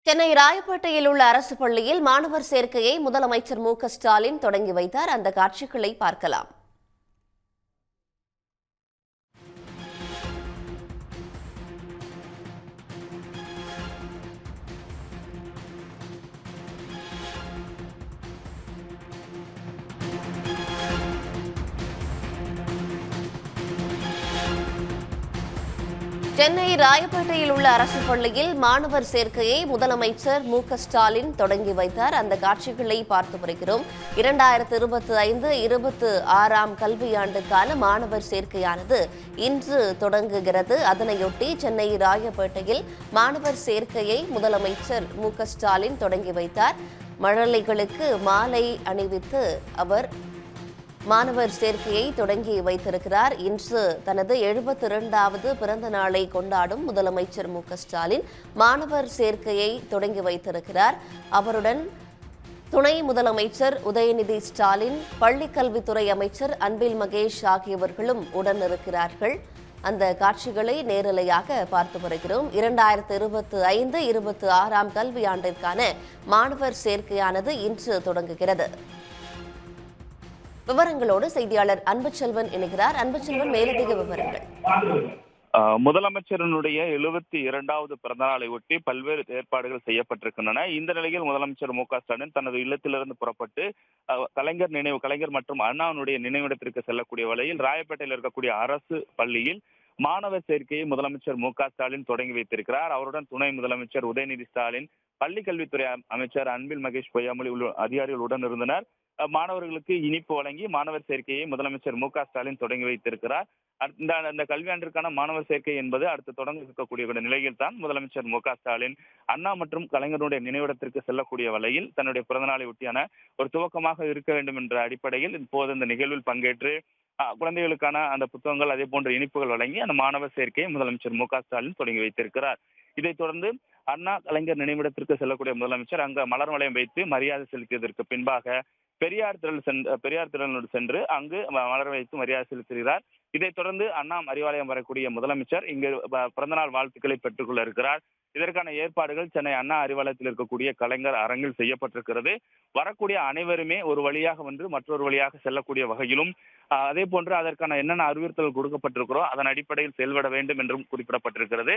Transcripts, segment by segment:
சென்னை ராயப்பேட்டையில் உள்ள அரசு பள்ளியில் மாணவர் சேர்க்கையை முதலமைச்சர் மு.க.ஸ்டாலின் தொடங்கி வைத்தார். அந்த காட்சிகளை பார்க்கலாம். சென்னை ராயப்பேட்டையில் உள்ள அரசு பள்ளியில் மாணவர் சேர்க்கையை முதலமைச்சர் மு.க.ஸ்டாலின் தொடங்கி வைத்தார். அந்த காட்சிகளை பார்த்து வருகிறோம். 2025-26 கல்வியாண்டுக்கான மாணவர் சேர்க்கையானது இன்று தொடங்குகிறது. அதனையொட்டி சென்னை ராயப்பேட்டையில் மாணவர் சேர்க்கையை முதலமைச்சர் மு.க.ஸ்டாலின் தொடங்கி வைத்தார். மழலைகளுக்கு மாலை அணிவித்து அவர் மாணவர் சேர்க்கையை தொடங்கி வைத்திருக்கிறார். இன்று தனது 72வது பிறந்த நாளை கொண்டாடும் முதலமைச்சர் மு.க.ஸ்டாலின் மாணவர் சேர்க்கையை தொடங்கி வைத்திருக்கிறார். அவருடன் துணை முதலமைச்சர் உதயநிதி ஸ்டாலின், பள்ளிக்கல்வித்துறை அமைச்சர் அன்பில் மகேஷ் ஆகியவர்களும் உடன் இருக்கிறார்கள். அந்த காட்சிகளை நேரலையாக பார்த்து வருகிறோம். 2025-26 கல்வியாண்டிற்கான மாணவர் சேர்க்கையானது இன்று தொடங்குகிறது. விவரங்களோடு செய்தியாளர் அன்புச்செல்வன் இணைகிறார். அன்புச்செல்வன், மேலதிக விவரங்கள். முதலமைச்சரினுடைய 72வது பிறந்தநாளை ஒட்டி பல்வேறு ஏற்பாடுகள் செய்யப்பட்டிருக்கின்றன. இந்த நிலையில் முதலமைச்சர் மு.க.ஸ்டாலின் தனது இல்லத்திலிருந்து புறப்பட்டு கலைஞர் மற்றும் அண்ணாவுடைய நினைவிடத்திற்கு செல்லக்கூடிய வழியில் ராயப்பேட்டையில் இருக்கக்கூடிய அரசு பள்ளியில் மாணவர் சேர்க்கையை முதலமைச்சர் மு.க.ஸ்டாலின் தொடங்கி வைத்திருக்கிறார். அவருடன் துணை முதலமைச்சர் உதயநிதி ஸ்டாலின், பள்ளிக்கல்வித்துறை அமைச்சர் அன்பில் மகேஷ் பொய்யாமொழி அதிகாரிகள் உடன் இருந்தனர். மாணவர்களுக்கு இனிப்பு வழங்கி மாணவர் சேர்க்கையை முதலமைச்சர் மு.க.ஸ்டாலின் தொடங்கி வைத்திருக்கிறார். இந்த கல்வியாண்டிற்கான மாணவர் சேர்க்கை என்பது அடுத்து தொடங்க இருக்கக்கூடிய நிலையில் தான் முதலமைச்சர் மு.க.ஸ்டாலின் அண்ணா மற்றும் கலைஞருடைய நினைவிடத்திற்கு செல்லக்கூடிய வகையில் தன்னுடைய பிறந்தநாளை ஒட்டியான ஒரு துவக்கமாக இருக்க வேண்டும் என்ற அடிப்படையில் இப்போது இந்த நிகழ்வில் பங்கேற்று குழந்தைகளுக்கான அந்த புத்தகங்கள் அதே போன்ற இனிப்புகள் வழங்கி அந்த மாணவர் சேர்க்கையை முதலமைச்சர் மு.க.ஸ்டாலின் தொடங்கி வைத்திருக்கிறார். இதைத் தொடர்ந்து அண்ணா கலைஞர் நினைவிடத்திற்கு செல்லக்கூடிய முதலமைச்சர் அங்கு மலர் வளையம் வைத்து மரியாதை செலுத்தியதற்கு பின்பாக பெரியார் திடலுடன் சென்று அங்கு மலர் வைத்து மரியாதை செலுத்துகிறார். இதைத் தொடர்ந்து அண்ணா அறிவாலயம் வரக்கூடிய முதலமைச்சர் இங்கு பிறந்தநாள் வாழ்த்துக்களை பெற்றுக்கொள்ள இருக்கிறார். இதற்கான ஏற்பாடுகள் சென்னை அண்ணா அறிவாலயத்தில் இருக்கக்கூடிய கலைஞர் அரங்கில் செய்யப்பட்டிருக்கிறது. வரக்கூடிய அனைவருமே ஒரு வழியாக வந்து மற்றொரு வழியாக செல்லக்கூடிய வகையிலும் அதே போன்று அதற்கான என்னென்ன அறிவுறுத்தல் கொடுக்கப்பட்டிருக்கிறோ அதன் அடிப்படையில் செயல்பட வேண்டும் என்றும் குறிப்பிடப்பட்டிருக்கிறது.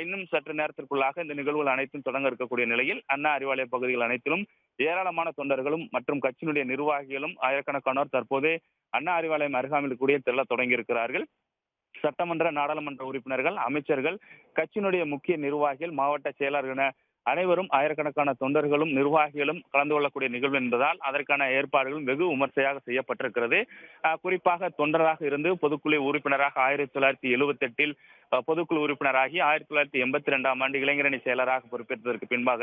இன்னும் சற்று நேரத்திற்குள்ளாக இந்த நிகழ்வுகள் அனைத்தும் தொடங்க இருக்கக்கூடிய நிலையில் அண்ணா அறிவாலய பகுதிகள் அனைத்திலும் ஏராளமான தொண்டர்களும் மற்றும் கட்சியினுடைய நிர்வாகிகளும் ஆயிரக்கணக்கானோர் தற்போது அண்ணா அறிவாலயம் அருகாமையில் கூடிய செல்ல தொடங்கியிருக்கிறார்கள். சட்டமன்ற, நாடாளுமன்ற உறுப்பினர்கள், அமைச்சர்கள், கட்சியினுடைய முக்கிய நிர்வாகிகள், மாவட்ட செயலாளர்கள் என அனைவரும் ஆயிரக்கணக்கான தொண்டர்களும் நிர்வாகிகளும் கலந்து கொள்ளக்கூடிய நிகழ்வு என்பதால் அதற்கான ஏற்பாடுகளும் வெகு விமர்சையாக செய்யப்பட்டிருக்கிறது. குறிப்பாக தொண்டராக இருந்து பொதுக்குழு உறுப்பினராக 1978 பொதுக்குழு உறுப்பினராகி 1982 இளைஞரணி செயலராக பொறுப்பேற்றதற்கு பின்பாக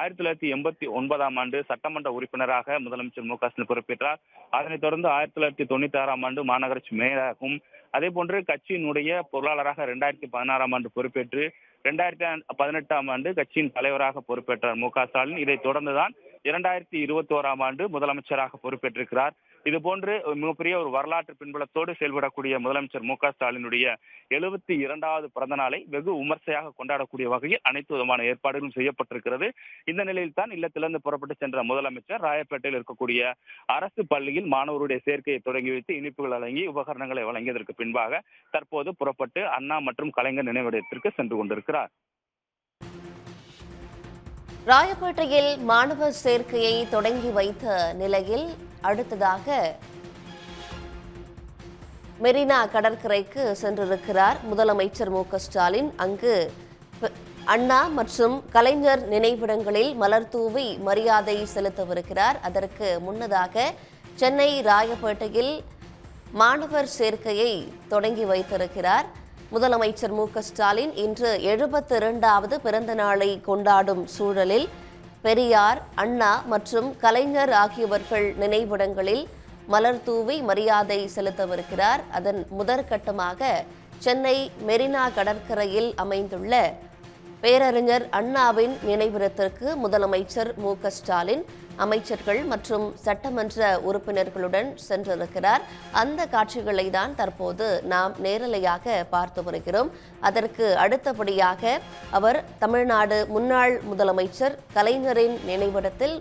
1989 சட்டமன்ற உறுப்பினராக முதலமைச்சர் மு.க.ஸ்டாலின் பொறுப்பேற்றார். அதனைத் தொடர்ந்து 1996 மாநகராட்சி மேயராகவும் அதே போன்று கட்சியினுடைய பொருளாளராக 2016 பொறுப்பேற்று 2018 கட்சியின் தலைவராக பொறுப்பேற்றார் மு.க.ஸ்டாலின். இதைத் தொடர்ந்துதான் 2021 முதலமைச்சராக பொறுப்பேற்றிருக்கிறார். இது போன்று மிகப்பெரிய ஒரு வரலாற்று பின்புலத்தோடு செயல்படக்கூடிய முதலமைச்சர் மு.க.ஸ்டாலினுடைய 72வது பிறந்த நாளை வெகு விமர்சையாக கொண்டாடக்கூடிய வகையில் அனைத்து விதமான ஏற்பாடுகளும் செய்யப்பட்டிருக்கிறது. இந்த நிலையில் தான் இல்லத்திலிருந்து புறப்பட்டு சென்ற முதலமைச்சர் ராயப்பேட்டையில் இருக்கக்கூடிய அரசு பள்ளியில் மாணவருடைய சேர்க்கையை தொடங்கி வைத்து இனிப்புகள் வழங்கி உபகரணங்களை வழங்கியதற்கு பின்பாக தற்போது புறப்பட்டு அண்ணா மற்றும் கலைஞர் நினைவிடத்திற்கு சென்று கொண்டிருக்கிறார். ராயப்பேட்டையில் மாணவர் சேர்க்கையை தொடங்கி வைத்த நிலையில் அடுத்ததாக மெரினா கடற்கரைக்கு சென்றிருக்கிறார் முதலமைச்சர் மு.க.ஸ்டாலின். அங்கு அண்ணா மற்றும் கலைஞர் நினைவிடங்களில் மலர் தூவி மரியாதை செலுத்தவிருக்கிறார். அதற்கு முன்னதாக சென்னை ராயப்பேட்டையில் மாணவர் சேர்க்கையை தொடங்கி வைத்திருக்கிறார் முதலமைச்சர் மு.க.ஸ்டாலின். இன்று 72வது பிறந்த நாளை கொண்டாடும் சூழலில் பெரியார், அண்ணா மற்றும் கலைஞர் ஆகியவர்கள் நினைவிடங்களில் மலர் தூவி மரியாதை செலுத்தவிருக்கிறார். அதன் முதற்கட்டமாக சென்னை மெரினா கடற்கரையில் அமைந்துள்ள பேரறிஞர் அண்ணாவின் நினைவிடத்திற்கு முதலமைச்சர் மு.க.ஸ்டாலின் அமைச்சர்கள் மற்றும் சட்டமன்ற உறுப்பினர்களுடன் சென்றிருக்கிறார். அந்த காட்சிகளை தான் தற்போது நாம் நேரலையாக பார்த்து வருகிறோம். அதற்கு அடுத்தபடியாக அவர் தமிழ்நாடு முன்னாள் முதலமைச்சர் கலைஞரின் நினைவிடத்தில்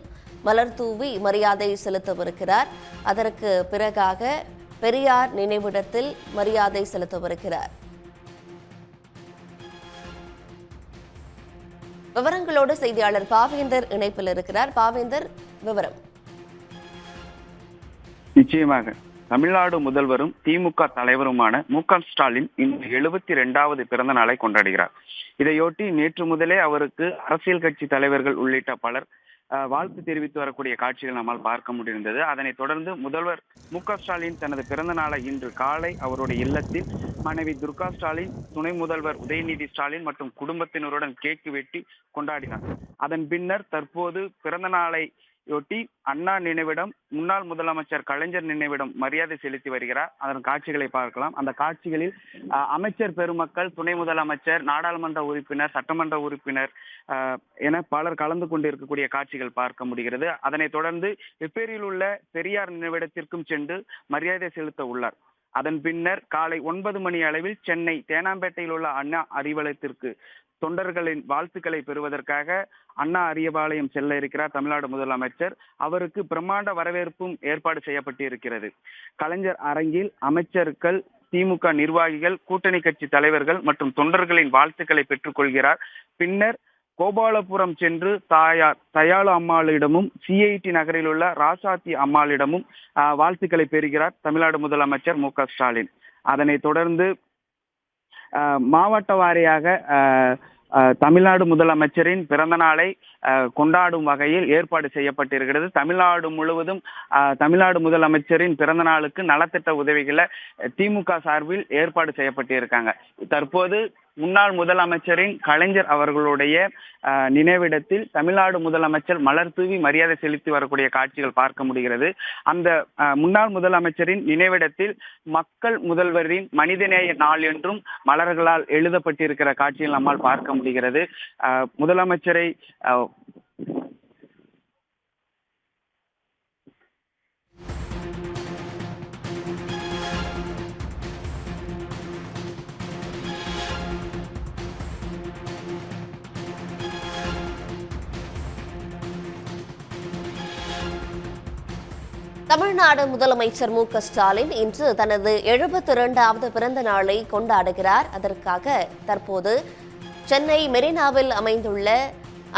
மலர் தூவி மரியாதை செலுத்தவிருக்கிறார். அதற்கு பிறகாக பெரியார் நினைவிடத்தில் மரியாதை செலுத்தவிருக்கிறார். விவரங்களோடு செய்தியாளர் பாவேந்தர் இணைப்பில் இருக்கிறார். பாவேந்தர், விவரம். நிச்சயமாக தமிழ்நாடு முதல்வரும் திமுக தலைவருமான மு.க.ஸ்டாலின் இன்று 72வது பிறந்த நாளை கொண்டாடுகிறார். இதையொட்டி நேற்று முதலே அவருக்கு அரசியல் கட்சி தலைவர்கள் உள்ளிட்ட பலர் வாழ்த்து தெரிவித்து வரக்கூடிய காட்சிகள் நம்மால் பார்க்க முடிந்தது. அதனைத் தொடர்ந்து முதல்வர் மு.க.ஸ்டாலின் தனது பிறந்த நாளை இன்று காலை அவருடைய இல்லத்தில் மனைவி துர்கா ஸ்டாலின், துணை முதல்வர் உதயநிதி ஸ்டாலின் மற்றும் குடும்பத்தினருடன் கேக்கு வெட்டி கொண்டாடினார். அதன் பின்னர் தற்போது பிறந்த நாளையொட்டி அண்ணா நினைவிடம், முன்னாள் முதலமைச்சர் கலைஞர் நினைவிடம் மரியாதை செலுத்தி வருகிறார். அதன் காட்சிகளை பார்க்கலாம். அந்த காட்சிகளில் அமைச்சர் பெருமக்கள், துணை முதலமைச்சர், நாடாளுமன்ற உறுப்பினர், சட்டமன்ற உறுப்பினர் என பலர் கலந்து கொண்டு இருக்கக்கூடிய காட்சிகள் பார்க்க முடிகிறது. அதனைத் தொடர்ந்து வெப்பேரியில் உள்ள பெரியார் நினைவிடத்திற்கும் சென்று மரியாதை செலுத்த உள்ளார். அதன் பின்னர் காலை 9 மணி அளவில் சென்னை தேனாம்பேட்டையில் உள்ள அண்ணா அறிவாலயத்திற்கு தொண்டர்களின் வாழ்த்துக்களை பெறுவதற்காக அண்ணா அறிவாலயம் செல்ல இருக்கிறார் தமிழ்நாடு முதலமைச்சர். அவருக்கு பிரம்மாண்ட வரவேற்பும் ஏற்பாடு செய்யப்பட்டு இருக்கிறது. கலைஞர் அரங்கில் அமைச்சர்கள், திமுக நிர்வாகிகள், கூட்டணி கட்சி தலைவர்கள் மற்றும் தொண்டர்களின் வாழ்த்துக்களை பெற்றுக் கொள்கிறார். பின்னர் கோபாலபுரம் சென்று தாயார் தயாளு அம்மாளிடமும், சிஐடி நகரில் உள்ள ராசாத்தி அம்மாளிடமும் வாழ்த்துக்களை பெறுகிறார் தமிழ்நாடு முதலமைச்சர் மு.க.ஸ்டாலின். அதனைத் தொடர்ந்து மாவட்ட வாரியாக தமிழ்நாடு முதலமைச்சரின் பிறந்த நாளை கொண்டாடும் வகையில் ஏற்பாடு செய்யப்பட்டிருக்கிறது. தமிழ்நாடு முழுவதும் தமிழ்நாடு முதலமைச்சரின் பிறந்த நாளுக்கு நலத்திட்ட உதவிகளை திமுக சார்பில் ஏற்பாடு செய்யப்பட்டிருக்காங்க. தற்போது முன்னாள் முதலமைச்சரின் கலைஞர் அவர்களுடைய நினைவிடத்தில் தமிழ்நாடு முதலமைச்சர் மலர் தூவி மரியாதை செலுத்தி வரக்கூடிய காட்சிகள் பார்க்க முடிகிறது. அந்த முன்னாள் முதலமைச்சரின் நினைவிடத்தில் மக்கள் முதல்வரின் மனிதநேய நாள் என்றும் மலர்களால் எழுதப்பட்டிருக்கிற காட்சிகள் நம்மால் பார்க்க முடிகிறது. முதலமைச்சரை தமிழ்நாடு முதலமைச்சர் மு.க.ஸ்டாலின் இன்று தனது 72வது பிறந்த நாளை கொண்டாடுகிறார். அதற்காக தற்போது சென்னை மெரினாவில் அமைந்துள்ள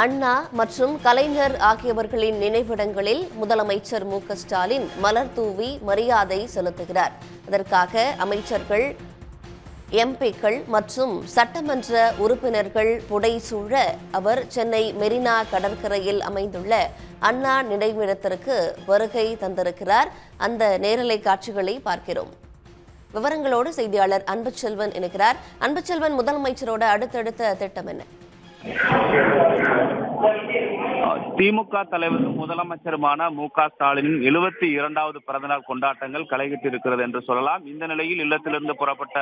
அண்ணா மற்றும் கலைஞர் ஆகியவர்களின் நினைவிடங்களில் முதலமைச்சர் மு.க.ஸ்டாலின் மலர் தூவி மரியாதை செலுத்துகிறார். அதற்காக அமைச்சர்கள், எம்பிக்கள் மற்றும் சட்டமன்ற உறுப்பினர்கள் புடைசூழ அவர் சென்னை மெரினா கடற்கரையில் அமைந்துள்ள அண்ணா நினைவிடத்திற்கு வருகை தந்திருக்கிறார். அந்த நேரலை காட்சிகளை பார்க்கிறோம். விவரங்களோடு செய்தியாளர் அன்புச்செல்வன் இணைக்கிறார். அன்புச்செல்வன், முதலமைச்சரோட அடுத்தடுத்த திட்டம் என்ன? திமுக தலைவரும் முதலமைச்சருமான மு.க.ஸ்டாலினின் 72வது பிறந்தநாள் கொண்டாட்டங்கள் களைகட்டி இருக்கிறது என்று சொல்லலாம். இந்த நிலையில் இல்லத்திலிருந்து புறப்பட்ட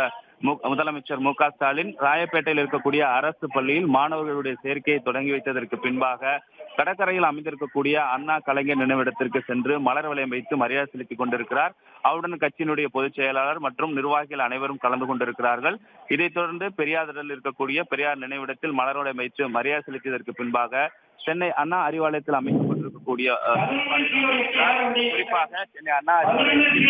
முதலமைச்சர் மு.க.ஸ்டாலின் ராயப்பேட்டையில் இருக்கக்கூடிய அரசு பள்ளியில் மாணவர்களுடைய சேர்க்கையை தொடங்கி வைத்ததற்கு பின்பாக கடற்கரையில் அமைந்திருக்கக்கூடிய அண்ணா கலைஞர் நினைவிடத்திற்கு சென்று மலர் வளையம் வைத்து மரியாதை செலுத்திக் கொண்டிருக்கிறார். அவருடன் கட்சியினுடைய பொதுச் செயலாளர் மற்றும் நிர்வாகிகள் அனைவரும் கலந்து கொண்டிருக்கிறார்கள். இதைத் தொடர்ந்து பெரியாரில் இருக்கக்கூடிய பெரியார் நினைவிடத்தில் மலர் வளையம் வைத்து மரியாதை செலுத்தியதற்கு பின்பாக சென்னை அண்ணா அறிவாலயத்தில் அமைக்கப்பட்டிருக்கக்கூடிய குறிப்பாக சென்னை அண்ணா அறிவாலயத்தில்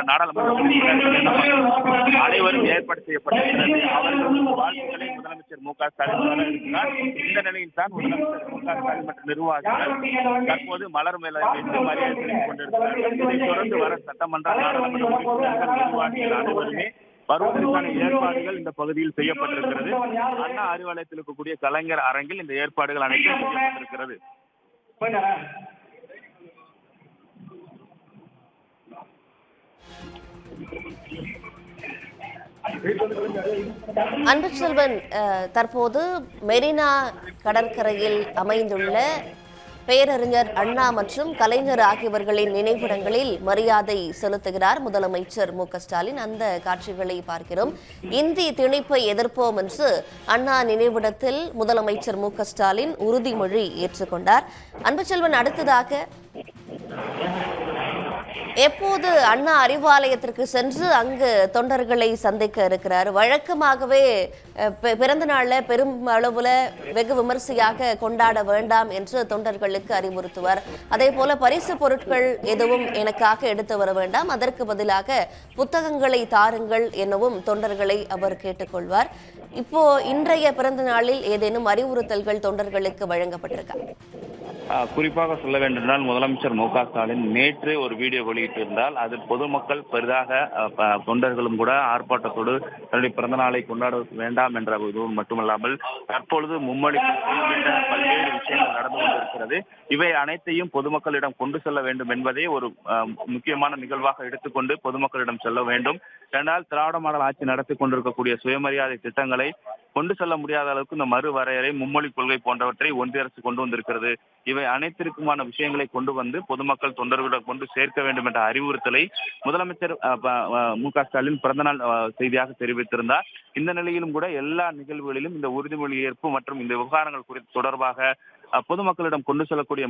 நாடாளுமன்ற அனைவரும் ஏற்பாடு செய்யப்பட்டிருக்கிறது. அவர்களுக்கு வாழ்த்துக்களை முதலமைச்சர் மு.க.ஸ்டாலின் வழங்கினார். இந்த நிலையில் தான் முதலமைச்சர் மு.க.ஸ்டாலின் மற்றும் நிர்வாகிகள் தற்போது மலர் மேல வைத்து மரியாதை செலுத்திக் கொண்டிருக்கிறார்கள். இதைத் தொடர்ந்து வர சட்டமன்ற, நாடாளுமன்ற உறுப்பினர்கள், நிர்வாகிகள் அனைவருமே வருவதற்கான ஏற்பாடுகள் இந்த பகுதியில் செய்யப்பட்டிருக்கிறது. அண்ணா அறிவாலயத்தில் இருக்கக்கூடிய கலைஞர் அரங்கில் இந்த ஏற்பாடுகள் அனைத்தும் செய்யப்பட்டிருக்கிறது. அன்புச்செல்வன், தற்போது மெரினா கடற்கரையில் அமைந்துள்ள பேரறிஞர் அண்ணா மற்றும் கலைஞர் ஆகியவர்களின் நினைவிடங்களில் மரியாதை செலுத்துகிறார் முதலமைச்சர் ஸ்டாலின். அந்த காட்சிகளை பார்க்கிறோம். இந்தி திணிப்பை எதிர்ப்போம் என்று அண்ணா நினைவிடத்தில் முதலமைச்சர் ஸ்டாலின் உறுதிமொழி ஏற்றுக்கொண்டார். அன்புச்செல்வன், அடுத்ததாக எப்போது அண்ணா அறிவாலயத்திற்கு சென்று அங்கு தொண்டர்களை சந்திக்க இருக்கிறார்? வழக்கமாகவே பிறந்த நாள்ல பெரும் அளவுல வெகு விமர்சையாக கொண்டாட வேண்டாம் என்று தொண்டர்களுக்கு அறிவுறுத்துவார். அதே போல பரிசு பொருட்கள் எதுவும் எனக்காக எடுத்து வர வேண்டாம், அதற்கு பதிலாக புத்தகங்களை தாருங்கள் எனவும் தொண்டர்களை அவர் கேட்டுக்கொள்வார். இப்போ இன்றைய பிறந்த நாளில் ஏதேனும் அறிவுறுத்தல்கள் தொண்டர்களுக்கு வழங்கப்பட்டிருக்கா? குறிப்பாக சொல்ல வேண்டுமென்றால் முதலமைச்சர் ஸ்டாலின் நேற்று ஒரு வீடியோ வெளியிட்டிருந்தால் அதில் பொதுமக்கள் பெரிதாக தொண்டர்களும் கூட ஆர்ப்பாட்டத்தோடு தன்னுடைய பிறந்த நாளை கொண்டாட வேண்டாம் என்ற இதுவும் மட்டுமல்லாமல் தற்பொழுது மும்மொழி பல்வேறு விஷயங்கள் நடந்து கொண்டிருக்கிறது. இவை அனைத்தையும் பொதுமக்களிடம் கொண்டு செல்ல வேண்டும் என்பதே ஒரு முக்கியமான நிகழ்வாக எடுத்துக்கொண்டு பொதுமக்களிடம் செல்ல வேண்டும். ஏனால் திராவிட மாடல் ஆட்சி நடத்தி கொண்டிருக்கக்கூடிய சுயமரியாதை திட்டங்களை கொண்டு செல்ல முடியாத அளவுக்கு இந்த மறுவரையறை, மும்மொழி கொள்கை போன்றவற்றை ஒன்றிய அரசு கொண்டு வந்திருக்கிறது. இவை அனைத்திற்குமான விஷயங்களை கொண்டு வந்து பொதுமக்கள் தொண்டர்களிடம் கொண்டு சேர்க்க வேண்டும் என்ற அறிவுறுத்தலை முதலமைச்சர் ஸ்டாலின் பிறந்தநாள் செய்தியாக தெரிவித்திருந்தார். இந்த நிலையிலும் கூட எல்லா நிகழ்வுகளிலும் இந்த உறுதிமொழி ஏற்பு மற்றும் இந்த விவகாரங்கள் குறித்து தொடர்பாக பொதுமக்களிடம் கொண்டு செல்லக்கூடிய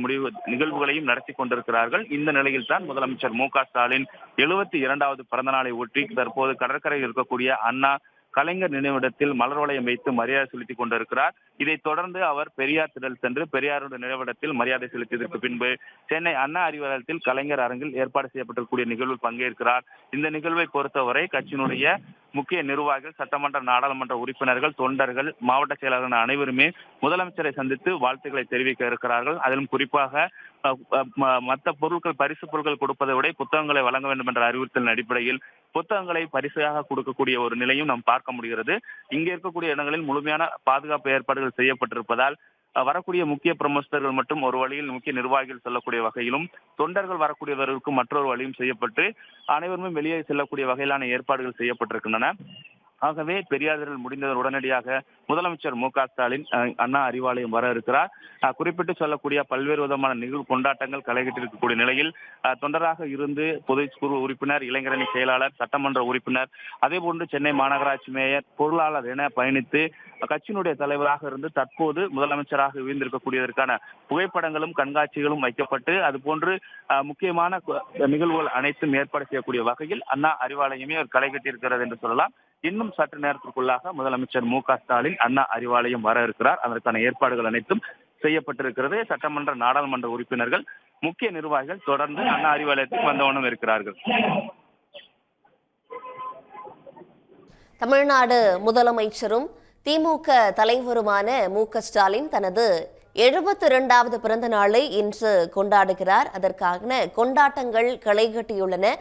நிகழ்வுகளையும் நடத்தி கொண்டிருக்கிறார்கள். இந்த நிலையில் தான் முதலமைச்சர் ஸ்டாலின் 72வது பிறந்த நாளை ஒட்டி தற்போது கடற்கரையில் இருக்கக்கூடிய அண்ணா கலைஞர் நினைவிடத்தில் மலர் வளையம் வைத்து மரியாதை செலுத்திக் கொண்டிருக்கிறார். இதைத் தொடர்ந்து அவர் பெரியார் திடல் சென்று பெரியாருடைய நினைவிடத்தில் மரியாதை செலுத்தியதற்கு பின்பு சென்னை அண்ணா அறிவாலயத்தில் கலைஞர் அரங்கில் ஏற்பாடு செய்யப்பட்டிருக்கக்கூடிய நிகழ்வில் பங்கேற்கிறார். இந்த நிகழ்வை பொறுத்தவரை கட்சியினுடைய முக்கிய நிர்வாகிகள், சட்டமன்ற நாடாளுமன்ற உறுப்பினர்கள், தொண்டர்கள், மாவட்ட செயலாளர்கள் அனைவருமே முதலமைச்சரை சந்தித்து வாழ்த்துக்களை தெரிவிக்க இருக்கிறார்கள். அதிலும் குறிப்பாக மற்ற பொருட்கள், பரிசு பொருட்கள் கொடுப்பதை விட புத்தகங்களை வழங்க வேண்டும் என்ற அறிவுறுத்தலின் அடிப்படையில் புத்தகங்களை பரிசாக கொடுக்கக்கூடிய ஒரு நிலையும் நாம் பார்க்க முடிகிறது. இங்கே இருக்கக்கூடிய இடங்களில் முழுமையான பாதுகாப்பு ஏற்பாடுகள் செய்யப்பட்டிருப்பதால் வரக்கூடிய முக்கிய பிரமுகர்கள் மற்றும் ஒரு வழியில் முக்கிய நிர்வாகிகள் செல்லக்கூடிய வகையிலும் தொண்டர்கள் வரக்கூடியவர்களுக்கும் மற்றொரு வழியும் செய்யப்பட்டு அனைவருமே வெளியே செல்லக்கூடிய வகையிலான ஏற்பாடுகள் செய்யப்பட்டிருக்கின்றன. ஆகவே பெரியாரில் முடிந்தவர் உடனடியாக முதலமைச்சர் ஸ்டாலின் அண்ணா அறிவாலயம் வர இருக்கிறார். குறிப்பிட்டு சொல்லக்கூடிய பல்வேறு விதமான நிகழ்வு கொண்டாட்டங்கள் களைகட்டிருக்கக்கூடிய நிலையில் தொண்டராக இருந்து பொதுக்குழு உறுப்பினர், இளைஞரணி செயலாளர், சட்டமன்ற உறுப்பினர், அதே போன்று சென்னை மாநகராட்சி மேயர், பொருளாளர் என பயணித்து கட்சியினுடைய தலைவராக இருந்து தற்போது முதலமைச்சராக உயர்ந்திருக்கக்கூடியதற்கான புகைப்படங்களும் கண்காட்சிகளும் வைக்கப்பட்டு அதுபோன்று முக்கியமான நிகழ்வுகள் அனைத்தும் ஏற்பாடு செய்யக்கூடிய வகையில் அண்ணா அறிவாலயமே ஒரு களைகட்டியிருக்கிறது என்று சொல்லலாம். இன்னும் சற்று நேரத்திற்குள்ளாக முதலமைச்சர் ஸ்டாலின் அண்ணா அறிவாலயம் வர இருக்கிறார். அதற்கான ஏற்பாடுகள் அனைத்தும் செய்யப்பட்டிருக்கிறது. சட்டமன்ற நாடாளுமன்ற உறுப்பினர்கள், முக்கிய நிர்வாகிகள் தொடர்ந்து அண்ணா அறிவாலயத்துக்கு வந்தவண்ணம் இருக்கிறார்கள். தமிழ்நாடு முதலமைச்சரும் திமுக தலைவருமான ஸ்டாலின் தனது 72வது பிறந்த நாளை இன்று கொண்டாடுகிறார். அதற்கான கொண்டாட்டங்கள் களைகட்டியுள்ளன.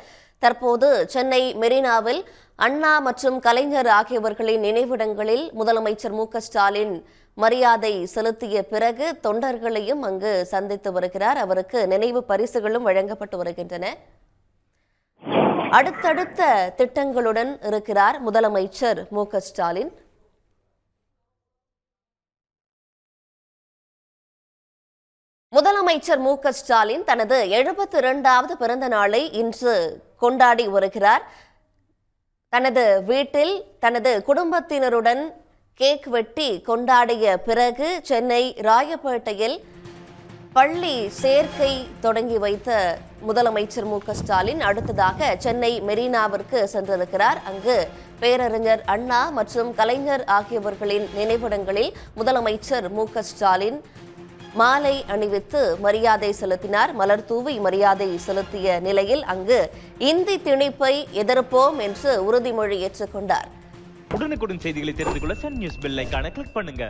தற்போது சென்னை மெரினாவில் அண்ணா மற்றும் கலைஞர் ஆகியவர்களின் நினைவிடங்களில் முதலமைச்சர் ஸ்டாலின் மரியாதை செலுத்திய பிறகு தொண்டர்களையும் அங்கு சந்தித்து வருகிறார். அவருக்கு நினைவு பரிசுகளும் வழங்கப்பட்டு வருகின்றன. அடுத்தடுத்த திட்டங்களுடன் இருக்கிறார் முதலமைச்சர் ஸ்டாலின். முதலமைச்சர் ஸ்டாலின் தனது 72வது பிறந்த நாளை இன்று கொண்டாடி வருகிறார். தனது வீட்டில் தனது குடும்பத்தினருடன் கேக் வெட்டி கொண்டாடிய பிறகு சென்னை ராயப்பேட்டையில் பள்ளி சேர்க்கை தொடங்கி வைத்த முதலமைச்சர் ஸ்டாலின் அடுத்ததாக சென்னை மெரினாவிற்கு சென்றிருக்கிறார். அங்கு பேரறிஞர் அண்ணா மற்றும் கலைஞர் ஆகியவர்களின் நினைவிடங்களில் முதலமைச்சர் ஸ்டாலின் மாலை அணிவித்து மரியாதை செலுத்தினார். மலர் தூவி மரியாதை செலுத்திய நிலையில் அங்கு இந்தி திணிப்பை எதிர்ப்போம் என்று உறுதிமொழி ஏற்றுக்கொண்டார். உடனுக்குடன் செய்திகளை தெரிந்து கொள்ள சன் நியூஸ் பெல் ஐகானை கிளிக் பண்ணுங்க.